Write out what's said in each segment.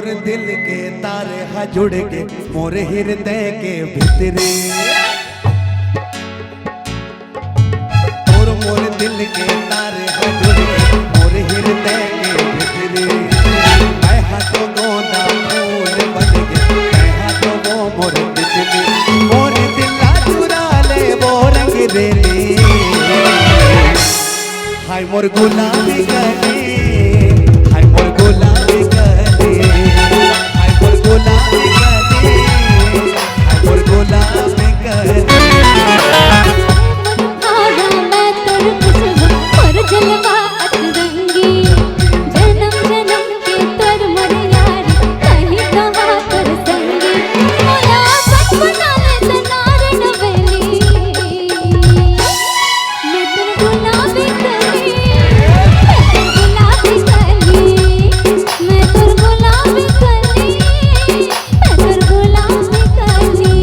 दिल के तारे हा जुड़ के मोर हृदय के भितरे, मोर दिल के तारे हा जुड़ के मोर हृदय के भितरे। मैं हाथों गोंदा फूल बन के, मैं हाथों वो मोर तितली, मोर दिला चुरा ले वो रंग रेले। हाय मोर गुलाबी गले, हाय मोर गुलाबी गले, हाय मोर गुलाबी गले, हाय मोर गुलाबी गले। जलवा अतरंगी जन्म जन्म के तर मर यार कहीं कहाँ पर संगी मोया सपना ले तनार नवेली। मैं तेरे गुलाबी कली, मैं तेरे गुलाबी कली, मैं तेरे गुलाबी कली, मैं तेरे गुलाबी कली।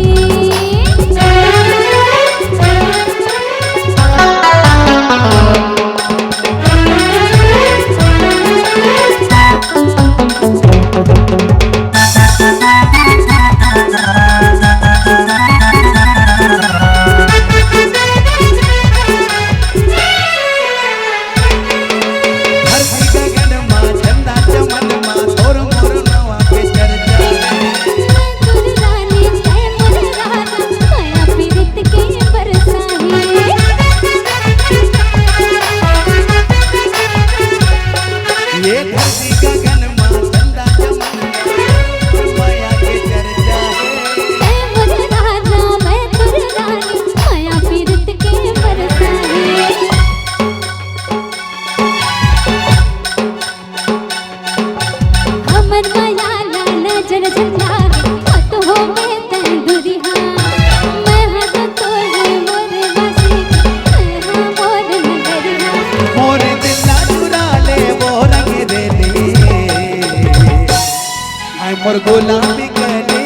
मोर गुलाबी गले,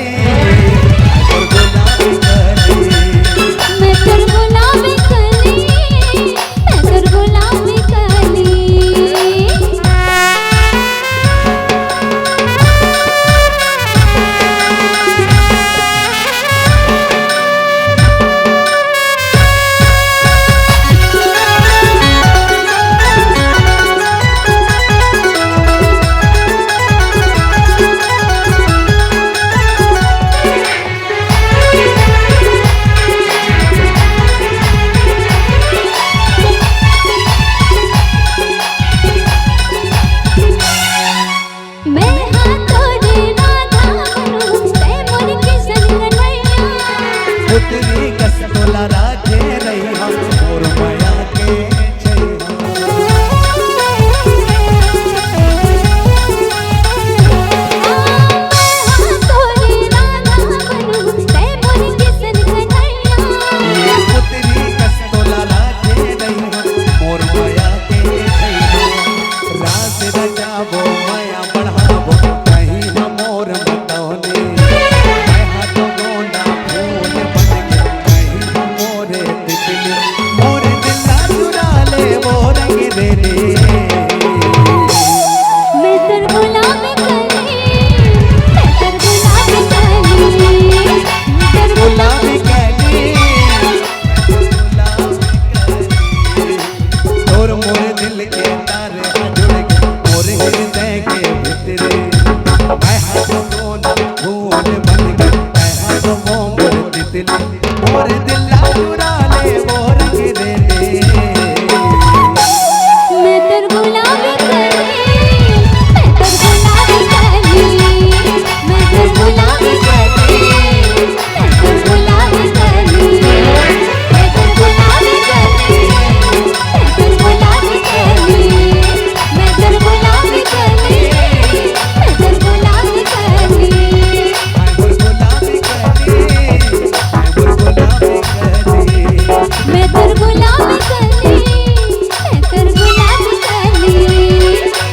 मोर गुलाबी गले, मैं तेरे गुलाबी कली, मैं तेरे गुलाबी कली। पुतली कस तोला राखे रही हम मोर माया के पुतली कस तोला राखे रही हम मोर माया के रास रजाबो माया बढ़ाबो कहीं न मोर मतौने। मैं हाथों गोंदा फूल बन के कहीं न मोरे तितली, मोर दिला चुरा ले वो रंग रेले। मैं तेरे गुलाबी कली, मैं तेरे गुलाबी कली, मैं तेरे गुलाबी गली, और मोर दिल के तारे हा जुड़ के मोर हृदय के भितरे। मैं हाथों गोंदा फूल बन के, मैं हाथों वो मोर तितली, मोर दिला चुरा ले वो रंग रेले। मैं तेरे गुलाबी कली, मैं तेरे गुलाबी कली, मैं तेरे गुलाबी कली, मैं तेरे गुलाबी कली, मैं तेरे गुलाबी कली, मैं तेरे गुलाबी कली, मैं तेरे गुलाबी कली, मैं तेरे गुलाबी कली। हाय मोर गुलाबी गली, हाय मोर गुलाबी गली, मैं तेरे गुलाबी कली, मैं तेरे गुलाबी कली।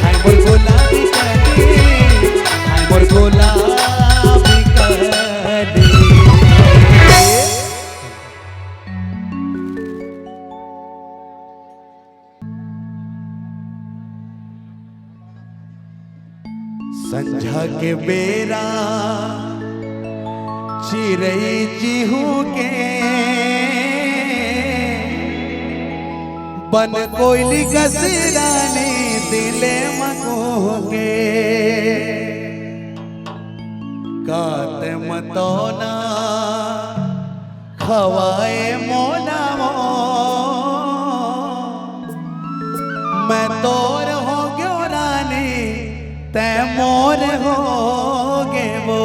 हाय मोर गुलाबी गली, हाय मोर गुलाबी गली। संझा के बेरा चिरई चिहू के बन कोयली गसरानी दिले मको के काते मतोना खवाए मोना मो मैं तोर हो गयो रानी तै मोर हो गे वो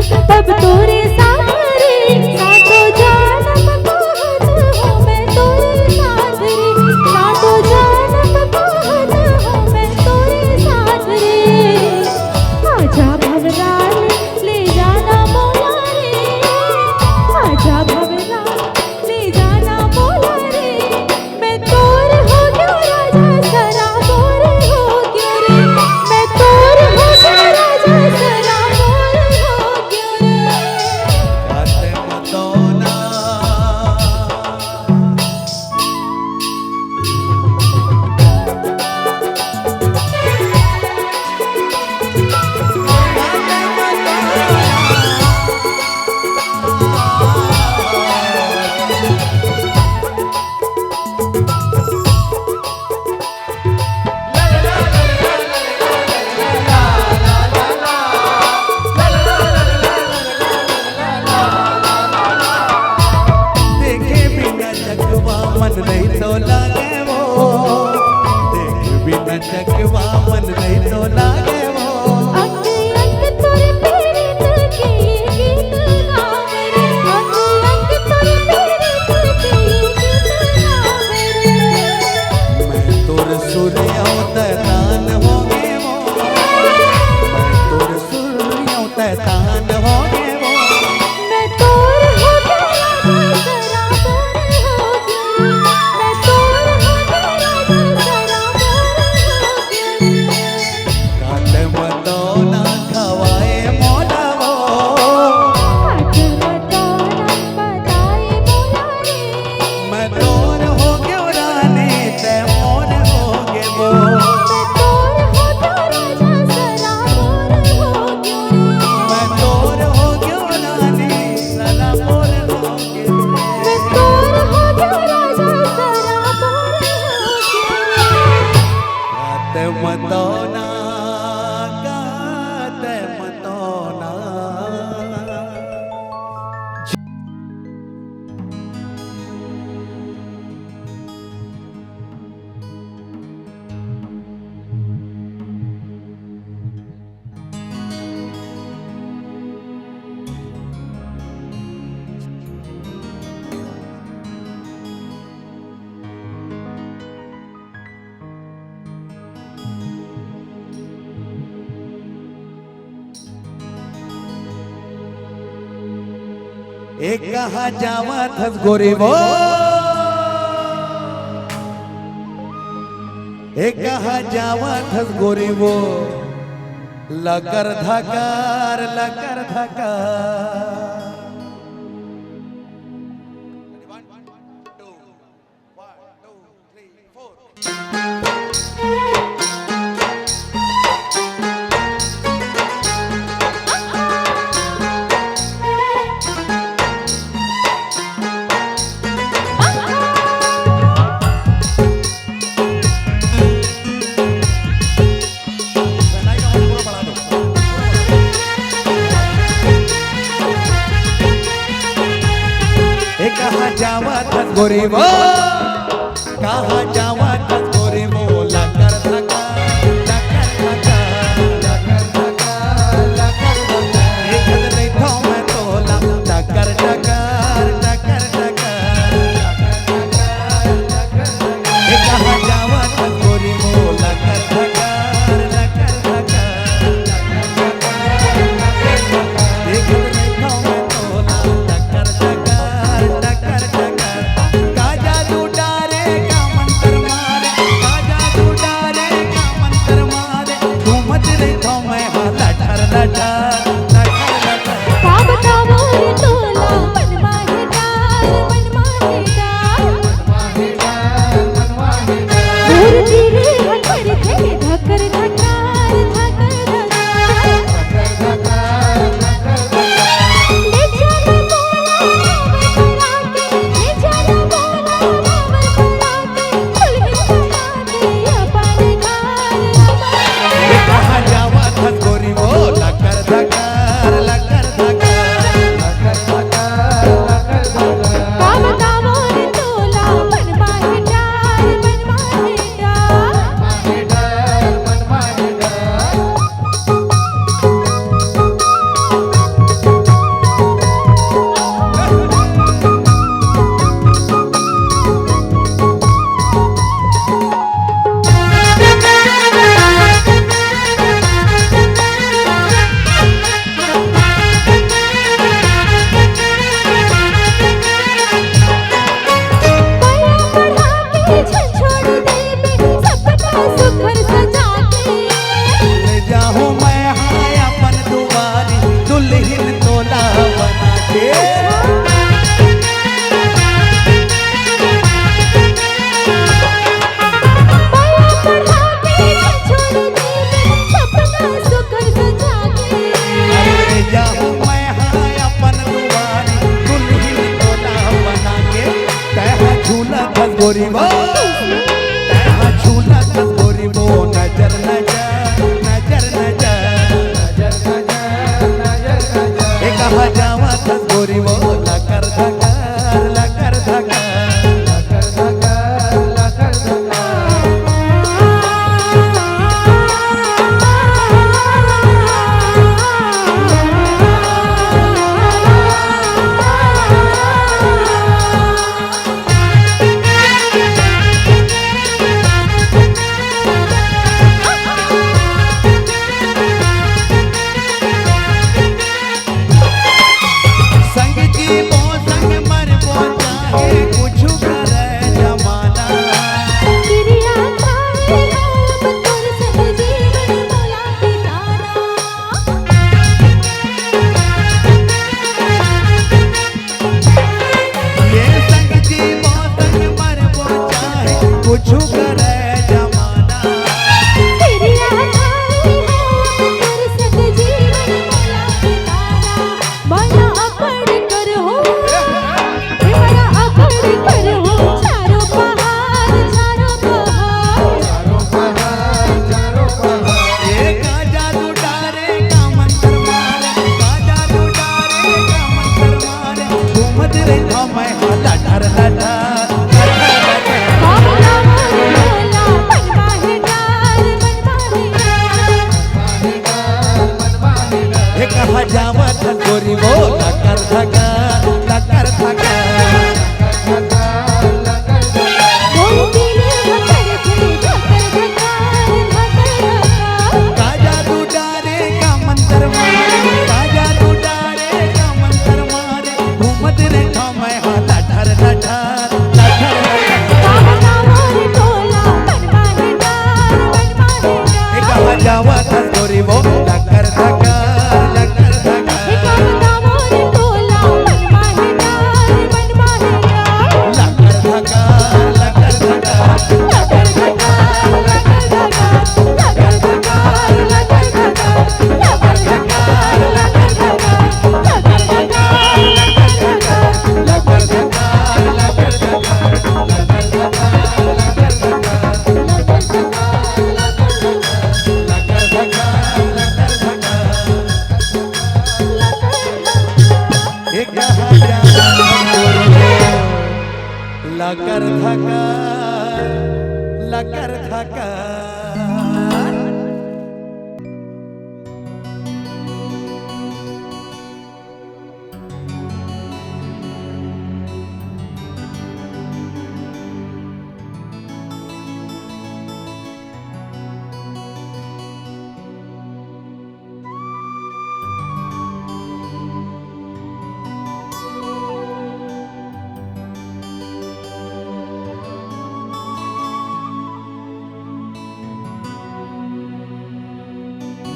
अब तोरे सामने सातो जानम कहत हो मैं तोरे साथ रे सातो जानम कहत हो मैं तोरे साथ रे आजा भवराल ले जाना मोला रे आजा भवराल ले जाना मोला रे मैं तोर हो गयो राजा सरा मोर हो गयो रे मैं तोर हो गयो राजा सरा मोर हो गयो रे देखे बिना चकवा मन नहीं तो लागे वो देखे बिना चकवा मन नहीं तो लागे वो अंग अंग तोरे प्रीत के गीत गावे रे अंग अंग तोरे प्रीत के गीत गावे रे मैं तोर सूर्य तान हो मतोना गाते मतोना एक कहा जावा थस गोरी वो एक कहा जावा थस गोरी वो लकर धकार लकर धकार कहा जावा थस गोरी वो कहा जावा थस गोरी वो लकर धका लकर धका लकर धका लकर धका एक नहीं था मैं तोला लकर धका लकर धका एक कहा जावा थस गोरी वो लकर धका लकर धका एक नहीं था मैं तोला लकर धका गोरी वो तेरा झूला थस गोरी वो नजर नजर नजर नजर नजर नजर एक कहा जावा थस गोरी वो लकर धकार लकर धकार लकर धकार लकर धकार संग गोरी वो लकर धका लकर धका मोर दिले धकर धकर का जादू डारे का मंत्र मारे का जादू डारे का मंत्र मारे घूमत रे मैं हाला ठर ठर जावा था गोरी वो लकर धका लकर धका लकर धका लकर धका लकर धका लकर धका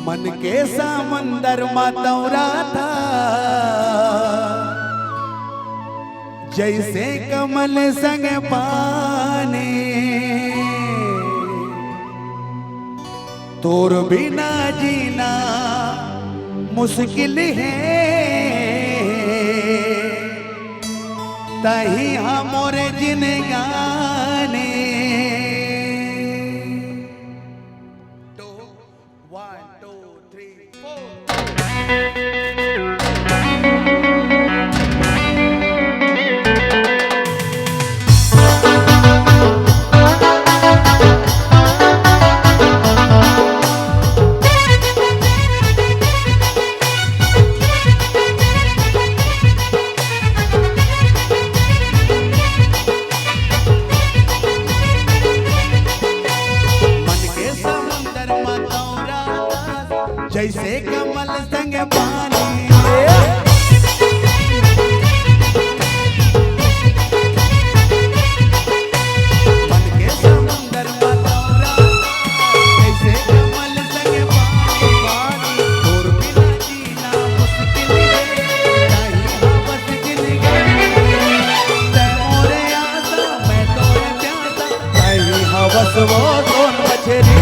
मन के समंदर में दौरा था जैसे कमल संग पानी तोर बिना जीना मुश्किल है तही हमरे जिनगाने 1 2 3 4 जैसे कमल संग पानी मन के समुंदर में दौरा जैसे कमल संग पानी और बिना जीना मुश्किल है नहीं बस जिंदगी ते मोरे आसा मैं तोरे प्यासा नहीं हवस वो सोन मछली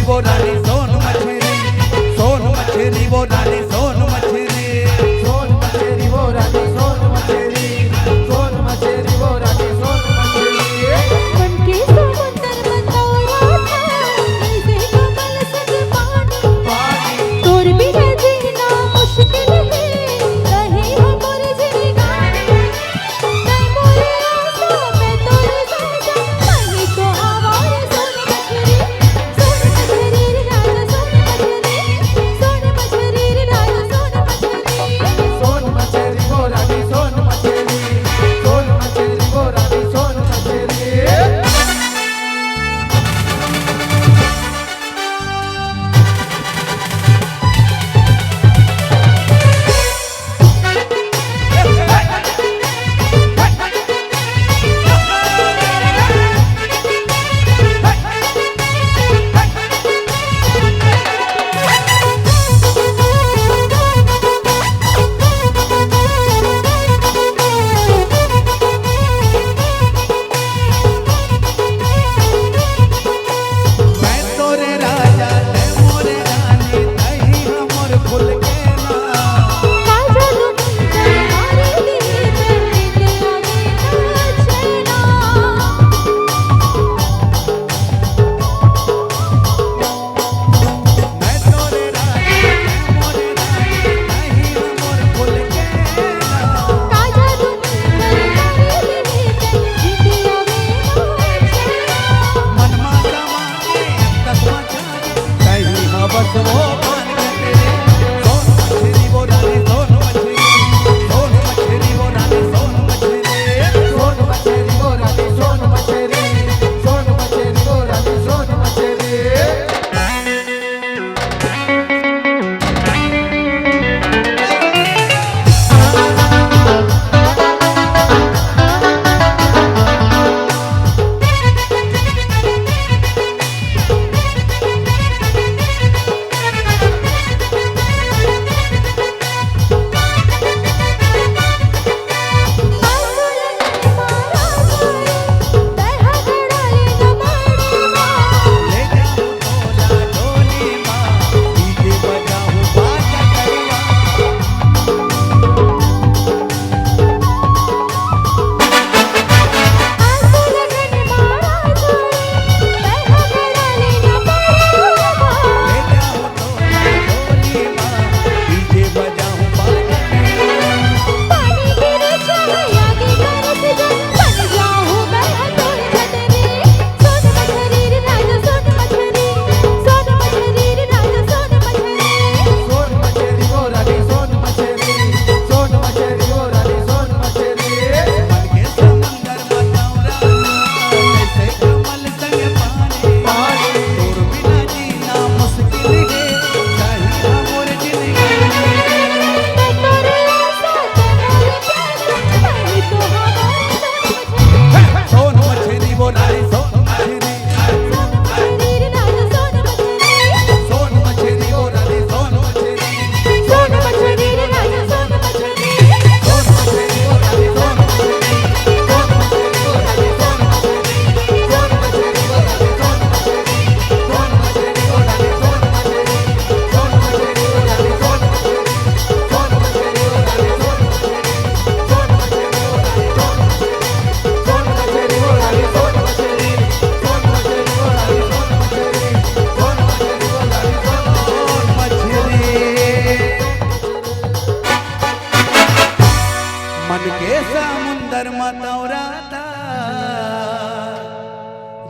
वो रानी सोन मछली वो रानी सोन मछली सोन मछली वो रानी सोन मछली सोन मछली वो रानी सोन मछली मन के समुंदर में दौरा था जैसे कमल संग पानी तोर बिना जीना मुश्किल है नहीं हमरे जिंदगानी मैं मोरे आसा मैं तोरे साजा पानी को आवार सोन मछली रे राजा सोन मछली रे राजा सोन मछली सोन मछली वो रानी सोन मछली सोन मछली वो रानी सोन मछली मैं तोरे राजा ते मोरे रानी तही हमर फूल के ना काजल मुंदर मारे दिल पे आवे चैना मैं तोरे राजा ते मोरे रानी तही हमर फूल के ना काजल मुंदर मारे दिल पे आवे चैना मनमा समाने तस्मा जाने तही हवस वो मान के तेरे सोन मछली वो रानी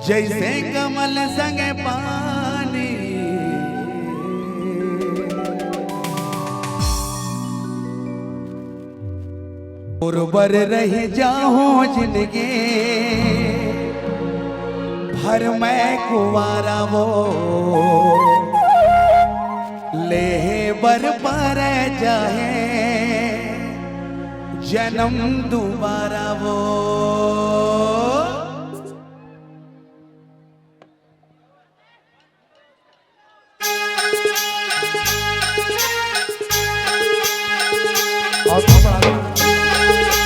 जैसे कमल संग पानी उर्वर रह जाओ जिंदगी भर मैं कुंवारा वो ले बर पर जाए जन्म दोबारा वो और थोड़ा बढ़ा दो।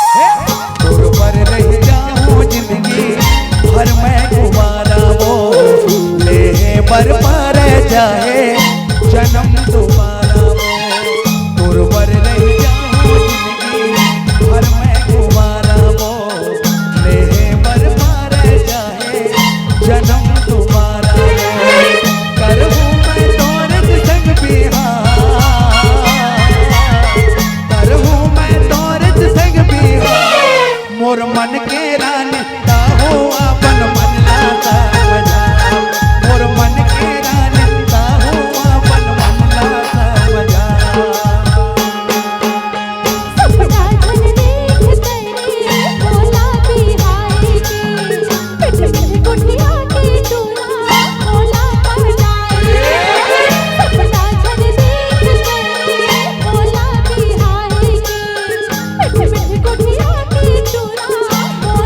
उर्वर रह जाऊं जिंदगी भर मैं कुंवारा वो ले बर पर जाए जन्म दोबारा वो उर्वर रह जाऊं जिंदगी भर मैं कुंवारा वो ले बर पर जाए जन्म दोबारा वो करहूं मैं तोरे संग बिहार करहूं मैं तोरे संग बिहार मोर मन के रानी ताहो अपन मन लाता मजा मोर मन के रानी ताहो अपन मन लाता मजा सपना धन देख तेरे भोला बिहारी के पिठ पिठ कुटिया के चूड़ा भोला पहनाए सपना धन देख तेरे भोला बिहारी के पिठ पिठ कुटिया के चूड़ा भोला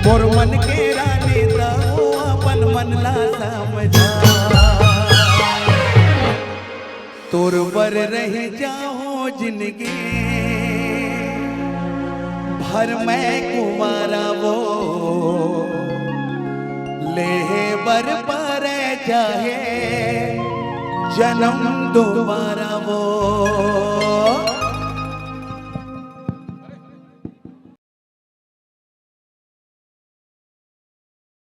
मोर मन के रानी तो अपन मन ला समझा तोर बर रह जाओ जिंदगी भर मैं कुमारा वो ले बर पर चाहे जन्म दोबारा वो